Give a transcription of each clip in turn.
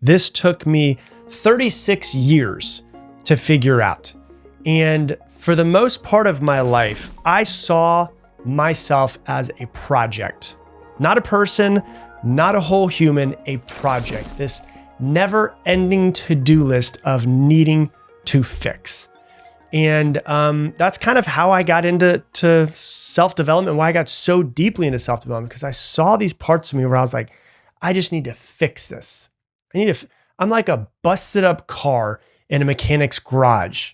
This took me 36 years to figure out. And for the most part of my life, I saw myself as a project, not a person, not a whole human, a project, this never-ending to-do list of needing to fix. And that's kind of how I got into self-development, why I got so deeply into self-development, because I saw these parts of me where I was like, I just need to fix this. I'm like a busted up car in a mechanic's garage.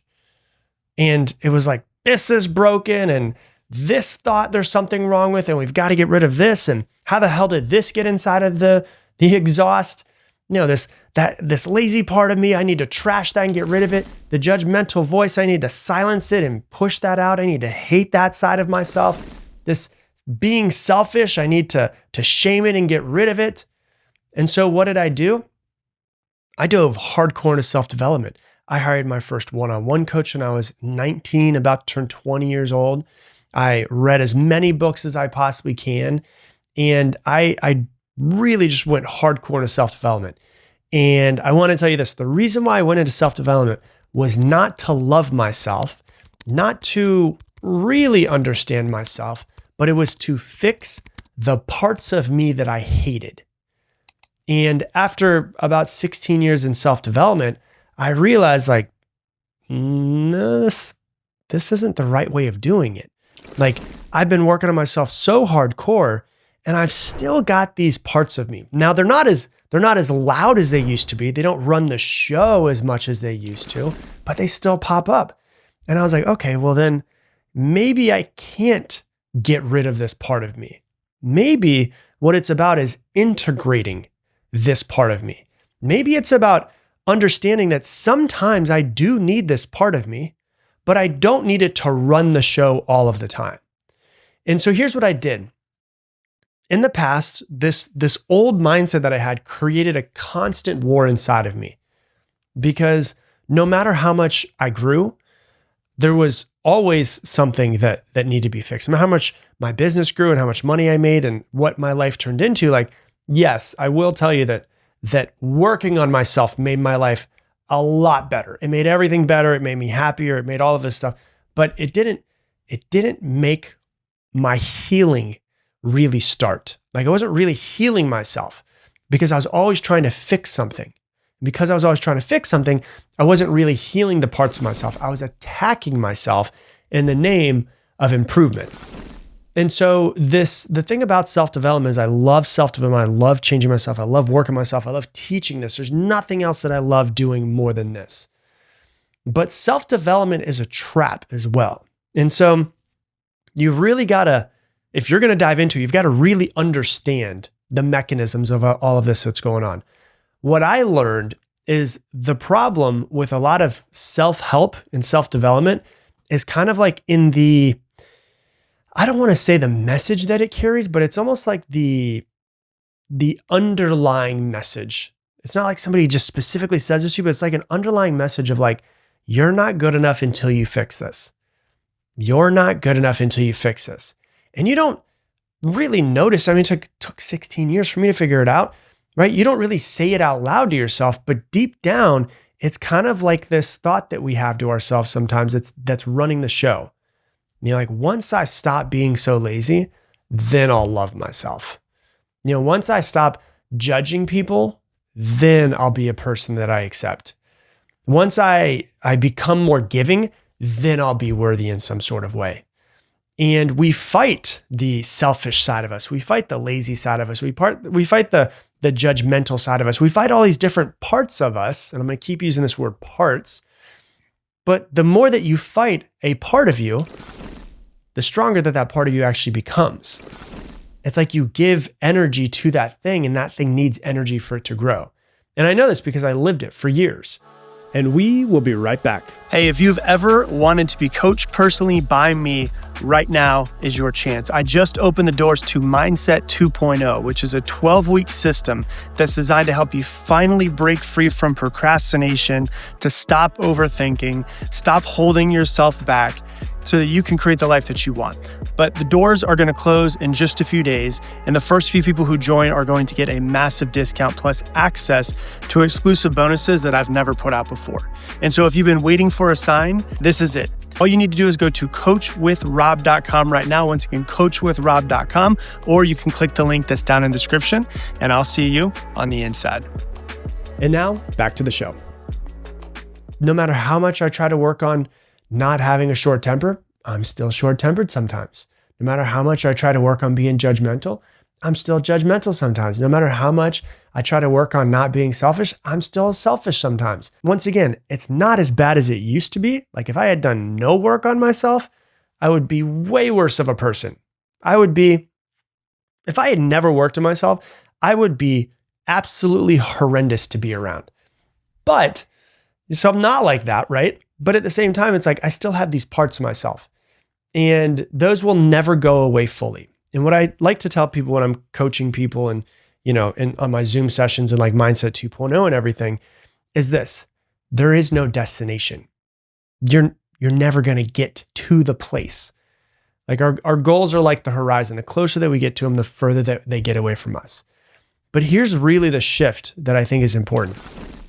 And it was like, this is broken, and this thought there's something wrong with, and we've got to get rid of this. And how the hell did this get inside of the exhaust? This lazy part of me, I need to trash that and get rid of it. The judgmental voice, I need to silence it and push that out. I need to hate that side of myself. This being selfish, I need to shame it and get rid of it. And so what did I do? I dove hardcore into self-development. I hired my first one-on-one coach when I was 19, about to turn 20 years old. I read as many books as I possibly can. And I really just went hardcore into self-development. And I want to tell you this, the reason why I went into self-development was not to love myself, not to really understand myself, but it was to fix the parts of me that I hated. And after about 16 years in self-development, I realized like, no, this isn't the right way of doing it. Like, I've been working on myself so hardcore, and I've still got these parts of me. Now, they're not as loud as they used to be. They don't run the show as much as they used to, but they still pop up. And I was like, okay, well then maybe I can't get rid of this part of me. Maybe what it's about is integrating this part of me. Maybe it's about understanding that sometimes I do need this part of me, but I don't need it to run the show all of the time. And so here's what I did. In the past, this old mindset that I had created a constant war inside of me, because no matter how much I grew, there was always something that needed to be fixed. No matter how much my business grew and how much money I made and what my life turned into, like, yes, I will tell you that working on myself made my life a lot better. It made everything better. It made me happier. It made all of this stuff, but it didn't make my healing really start. Like, I wasn't really healing myself because I was always trying to fix something. Because I was always trying to fix something, I wasn't really healing the parts of myself. I was attacking myself in the name of improvement. And so the thing about self-development is I love self-development. I love changing myself. I love working myself. I love teaching this. There's nothing else that I love doing more than this. But self-development is a trap as well. And so you've really got to, if you're going to dive into it, you've got to really understand the mechanisms of all of this that's going on. What I learned is the problem with a lot of self-help and self-development is kind of like in the, I don't want to say the message that it carries, but it's almost like the underlying message. It's not like somebody just specifically says this to you, but it's like an underlying message of like, you're not good enough until you fix this. You're not good enough until you fix this. And you don't really notice. I mean, it took 16 years for me to figure it out, right? You don't really say it out loud to yourself, but deep down, it's kind of like this thought that we have to ourselves sometimes that's running the show. And you're like, once I stop being so lazy, then I'll love myself. Once I stop judging people, then I'll be a person that I accept. Once I become more giving, then I'll be worthy in some sort of way. And we fight the selfish side of us. We fight the lazy side of us. We fight the judgmental side of us. We fight all these different parts of us. And I'm going to keep using this word parts. But the more that you fight a part of you, the stronger that part of you actually becomes. It's like you give energy to that thing, and that thing needs energy for it to grow. And I know this because I lived it for years. And we will be right back. Hey, if you've ever wanted to be coached personally by me right now is your chance. I just opened the doors to Mindset 2.0, which is a 12-week system that's designed to help you finally break free from procrastination, to stop overthinking, stop holding yourself back so that you can create the life that you want. But the doors are going to close in just a few days, and the first few people who join are going to get a massive discount plus access to exclusive bonuses that I've never put out before. And so if you've been waiting for a sign, this is it. All you need to do is go to coachwithrob.com right now. Once again, coachwithrob.com, or you can click the link that's down in the description, and I'll see you on the inside. And now back to the show. No matter how much I try to work on not having a short temper, I'm still short-tempered sometimes. No matter how much I try to work on being judgmental, I'm still judgmental sometimes. No matter how much I try to work on not being selfish, I'm still selfish sometimes. Once again, it's not as bad as it used to be. Like if I had done no work on myself, I would be way worse of a person. If I had never worked on myself, I would be absolutely horrendous to be around. But, so I'm not like that, right? But at the same time, it's like I still have these parts of myself, and those will never go away fully. And what I like to tell people when I'm coaching people and, on my Zoom sessions and like Mindset 2.0 and everything is this: there is no destination. You're never going to get to the place. Like our goals are like the horizon. The closer that we get to them, the further that they get away from us. But here's really the shift that I think is important.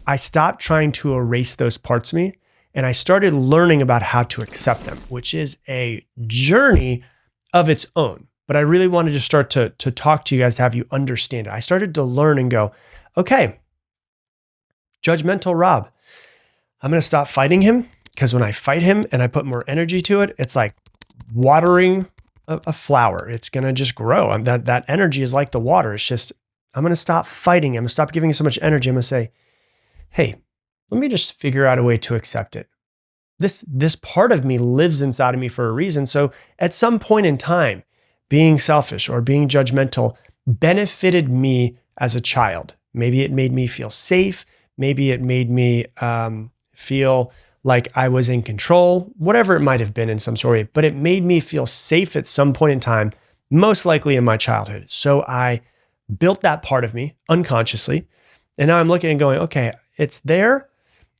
I stopped trying to erase those parts of me, and I started learning about how to accept them, which is a journey of its own. But I really wanted to start to talk to you guys to have you understand it. I started to learn and go, okay, judgmental Rob, I'm going to stop fighting him, because when I fight him and I put more energy to it, it's like watering a flower. It's going to just grow. That energy is like the water. It's just, I'm going to stop fighting him. I'm going to stop giving him so much energy. I'm going to say, hey, let me just figure out a way to accept it. This part of me lives inside of me for a reason. So at some point in time, being selfish or being judgmental benefited me as a child. Maybe it made me feel safe. Maybe it made me feel like I was in control, whatever it might have been in some sort of way, but it made me feel safe at some point in time, most likely in my childhood. So I built that part of me unconsciously. And now I'm looking and going, okay, it's there.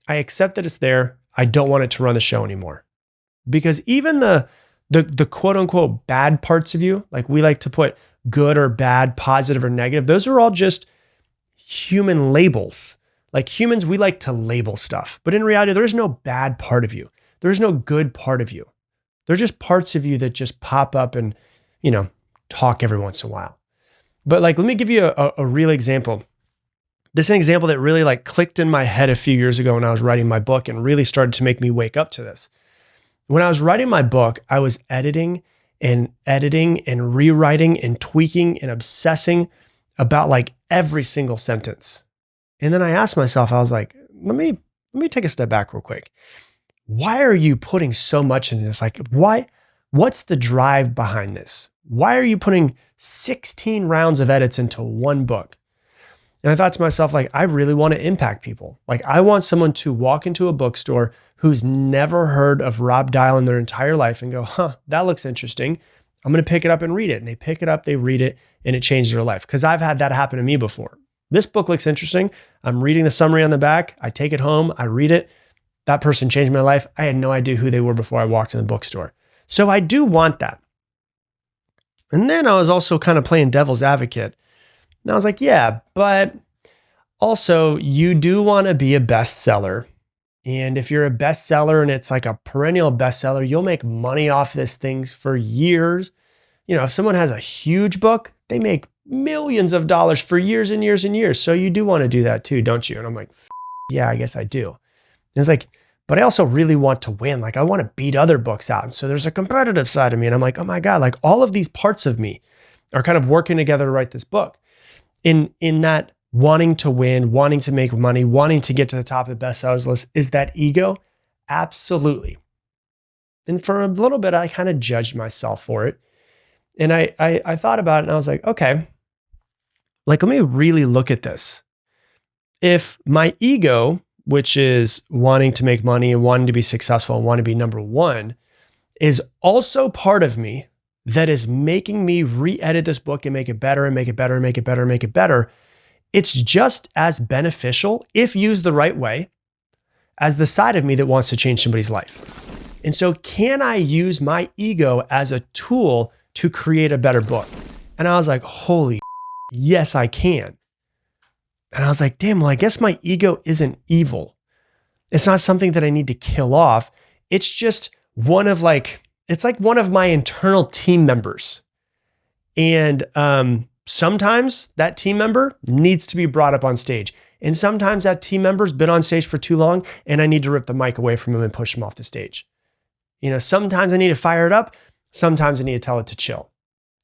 I accept that it's there. I don't want it to run the show anymore. Because even the quote unquote bad parts of you, like we like to put good or bad, positive or negative, those are all just human labels. Like humans, we like to label stuff. But in reality, there is no bad part of you. There is no good part of you. They're just parts of you that just pop up and, talk every once in a while. But like, let me give you a real example. This is an example that really like clicked in my head a few years ago when I was writing my book and really started to make me wake up to this. When I was writing my book, I was editing and rewriting and tweaking and obsessing about like every single sentence. And then I asked myself, I was like, let me take a step back real quick. Why are you putting so much into this? Like, what's the drive behind this? Why are you putting 16 rounds of edits into one book? And I thought to myself, like, I really want to impact people. Like, I want someone to walk into a bookstore who's never heard of Rob Dial in their entire life and go, that looks interesting. I'm going to pick it up and read it. And they pick it up, they read it, and it changed their life. Because I've had that happen to me before. This book looks interesting. I'm reading the summary on the back. I take it home. I read it. That person changed my life. I had no idea who they were before I walked in the bookstore. So I do want that. And then I was also kind of playing devil's advocate. And I was like, yeah, but also you do want to be a bestseller. And if you're a bestseller and it's like a perennial bestseller, you'll make money off this thing for years. If someone has a huge book, they make millions of dollars for years and years and years. So you do want to do that too, don't you? And I'm like, yeah, I guess I do. And it's like, but I also really want to win. Like I want to beat other books out. And so there's a competitive side of me. And I'm like, oh my God, like all of these parts of me are kind of working together to write this book. In that wanting to win, wanting to make money, wanting to get to the top of the bestsellers list, is that ego? Absolutely. And for a little bit, I kind of judged myself for it. And I thought about it and I was like, okay, like, let me really look at this. If my ego, which is wanting to make money and wanting to be successful and want to be number one, is also part of me that is making me re-edit this book and make it better and make it better and make it better and make it better. It's just as beneficial, if used the right way, as the side of me that wants to change somebody's life. And so can I use my ego as a tool to create a better book? And I was like, holy, yes, I can. And I was like, damn, well, I guess my ego isn't evil. It's not something that I need to kill off. It's just it's like one of my internal team members. And sometimes that team member needs to be brought up on stage. And sometimes that team member's been on stage for too long and I need to rip the mic away from him and push him off the stage. Sometimes I need to fire it up. Sometimes I need to tell it to chill.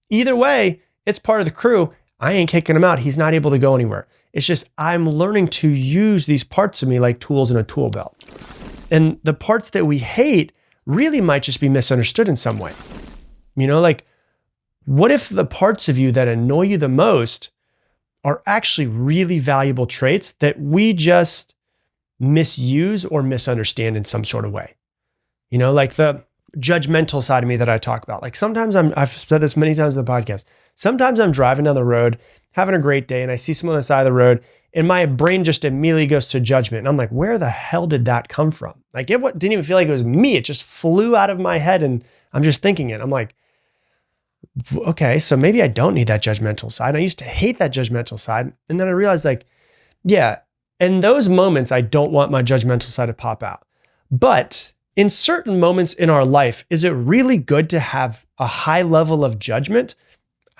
Either way, it's part of the crew. I ain't kicking him out. He's not able to go anywhere. It's just I'm learning to use these parts of me like tools in a tool belt. And the parts that we hate really might just be misunderstood in some way. What if the parts of you that annoy you the most are actually really valuable traits that we just misuse or misunderstand in some sort of way? Like the judgmental side of me that I talk about. Like sometimes I've said this many times in the podcast. Sometimes I'm driving down the road, having a great day, and I see someone on the side of the road, and my brain just immediately goes to judgment. And I'm like, where the hell did that come from? Like it didn't even feel like it was me. It just flew out of my head, and I'm just thinking it. I'm like, okay, so maybe I don't need that judgmental side. I used to hate that judgmental side. And then I realized yeah, in those moments, I don't want my judgmental side to pop out. But in certain moments in our life, is it really good to have a high level of judgment?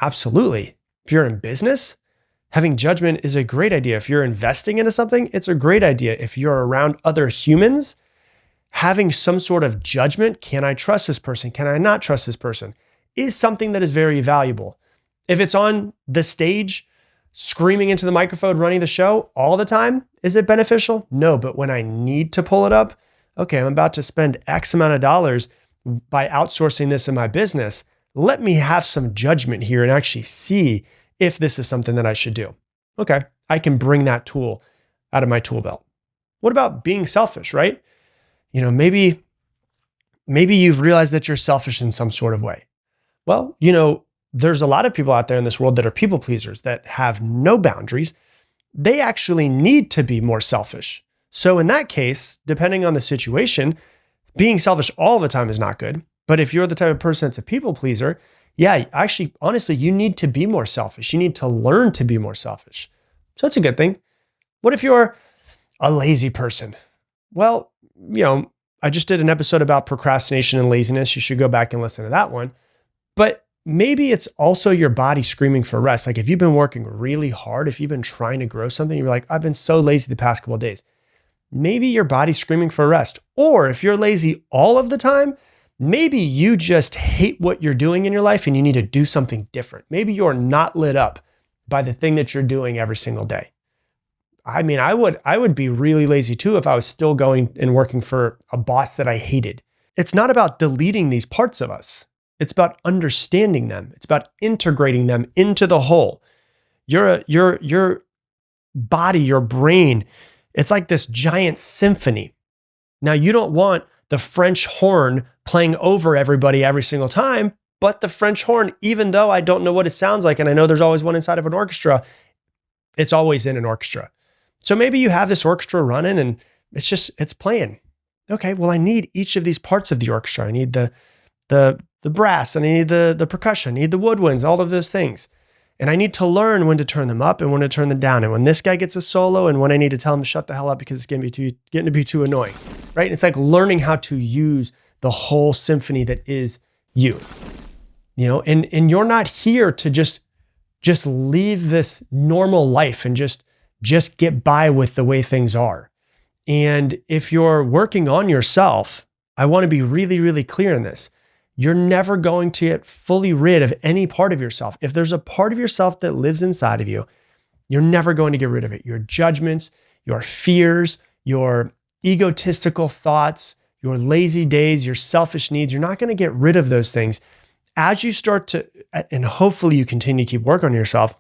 Absolutely. If you're in business, having judgment is a great idea. If you're investing into something, it's a great idea. If you're around other humans, having some sort of judgment, can I trust this person? Can I not trust this person? Is something that is very valuable. If it's on the stage, screaming into the microphone, running the show all the time, is it beneficial? No, but when I need to pull it up, okay, I'm about to spend X amount of dollars by outsourcing this in my business. Let me have some judgment here and actually see if this is something that I should do. Okay, I can bring that tool out of my tool belt. What about being selfish, right? Maybe you've realized that you're selfish in some sort of way. Well, there's a lot of people out there in this world that are people pleasers that have no boundaries. They actually need to be more selfish. So in that case, depending on the situation, being selfish all the time is not good. But if you're the type of person that's a people pleaser, yeah, actually, honestly, you need to be more selfish. You need to learn to be more selfish. So that's a good thing. What if you're a lazy person? Well, I just did an episode about procrastination and laziness. You should go back and listen to that one. But maybe it's also your body screaming for rest. Like if you've been working really hard, if you've been trying to grow something, you're like, I've been so lazy the past couple of days. Maybe your body's screaming for rest. Or if you're lazy all of the time, maybe you just hate what you're doing in your life and you need to do something different. Maybe you're not lit up by the thing that you're doing every single day. I mean, I would be really lazy too if I was still going and working for a boss that I hated. It's not about deleting these parts of us. It's about understanding them. It's about integrating them into the whole. Your body, your brain, it's like this giant symphony. Now, you don't want the French horn playing over everybody every single time, but the French horn, even though I don't know what it sounds like, and I know there's always one inside of an orchestra, it's always in an orchestra. So maybe you have this orchestra running and it's playing. Okay, well, I need each of these parts of the orchestra. I need the brass, and I need the percussion, I need the woodwinds, all of those things. And I need to learn when to turn them up and when to turn them down. And when this guy gets a solo and when I need to tell him to shut the hell up because it's getting to be too annoying, right? It's like learning how to use the whole symphony that is you, and you're not here to just leave this normal life and just get by with the way things are. And if you're working on yourself, I want to be really, really clear in this. You're never going to get fully rid of any part of yourself. If there's a part of yourself that lives inside of you, you're never going to get rid of it. Your judgments, your fears, your egotistical thoughts, your lazy days, your selfish needs, you're not going to get rid of those things. As you start to, and hopefully you continue to keep working on yourself,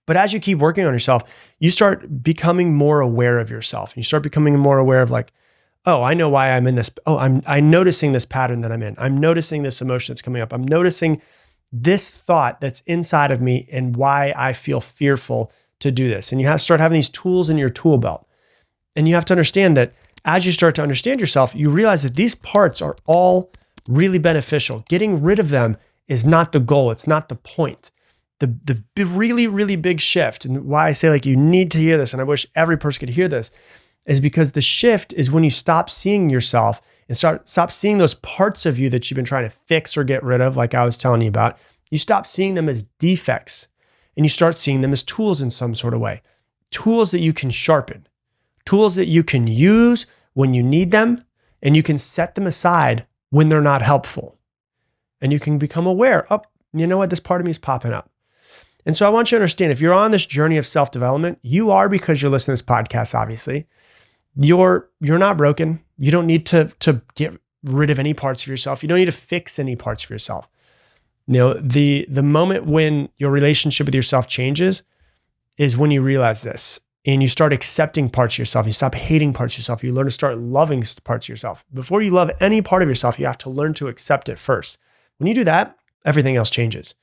but as you keep working on yourself, you start becoming more aware of yourself. And you start becoming more aware of like, oh, I know why I'm in this. Oh, I'm noticing this pattern that I'm in. I'm noticing this emotion that's coming up. I'm noticing this thought that's inside of me and why I feel fearful to do this. And you have to start having these tools in your tool belt. And you have to understand that as you start to understand yourself, you realize that these parts are all really beneficial. Getting rid of them is not the goal. It's not the point. The really, really big shift, and why I say like you need to hear this, and I wish every person could hear this, is because the shift is when you stop seeing yourself and stop seeing those parts of you that you've been trying to fix or get rid of, like I was telling you about. You stop seeing them as defects and you start seeing them as tools in some sort of way. Tools that you can sharpen, tools that you can use when you need them, and you can set them aside when they're not helpful. And you can become aware, oh, you know what, this part of me is popping up. And so I want you to understand, if you're on this journey of self-development, you are, because you're listening to this podcast, obviously. You're not broken. You don't need to get rid of any parts of yourself. You don't need to fix any parts of yourself. You know, the moment when your relationship with yourself changes is when you realize this and you start accepting parts of yourself. You stop hating parts of yourself. You learn to start loving parts of yourself. Before you love any part of yourself, you have to learn to accept it first. When you do that, everything else changes.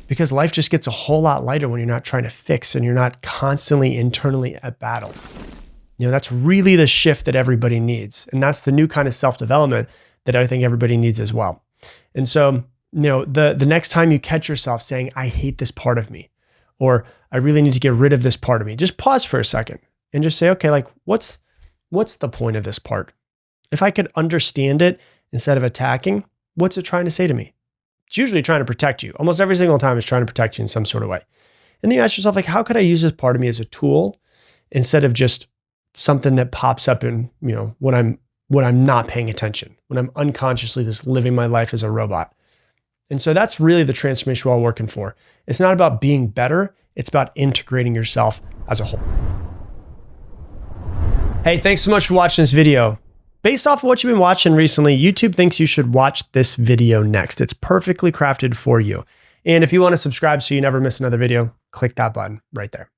Because life just gets a whole lot lighter when you're not trying to fix and you're not constantly internally at battle. You know, that's really the shift that everybody needs. And that's the new kind of self-development that I think everybody needs as well. And so, you know, the next time you catch yourself saying, I hate this part of me, or I really need to get rid of this part of me, just pause for a second and just say, okay, like what's the point of this part? If I could understand it instead of attacking, what's it trying to say to me? It's usually trying to protect you. Almost every single time it's trying to protect you in some sort of way. And then you ask yourself, like, how could I use this part of me as a tool instead of just something that pops up in, you know, when I'm not paying attention, when I'm unconsciously just living my life as a robot. And so that's really the transformation we're all working for. It's not about being better. It's about integrating yourself as a whole. Hey, thanks so much for watching this video. Based off of what you've been watching recently, YouTube thinks you should watch this video next. It's perfectly crafted for you. And if you want to subscribe so you never miss another video, click that button right there.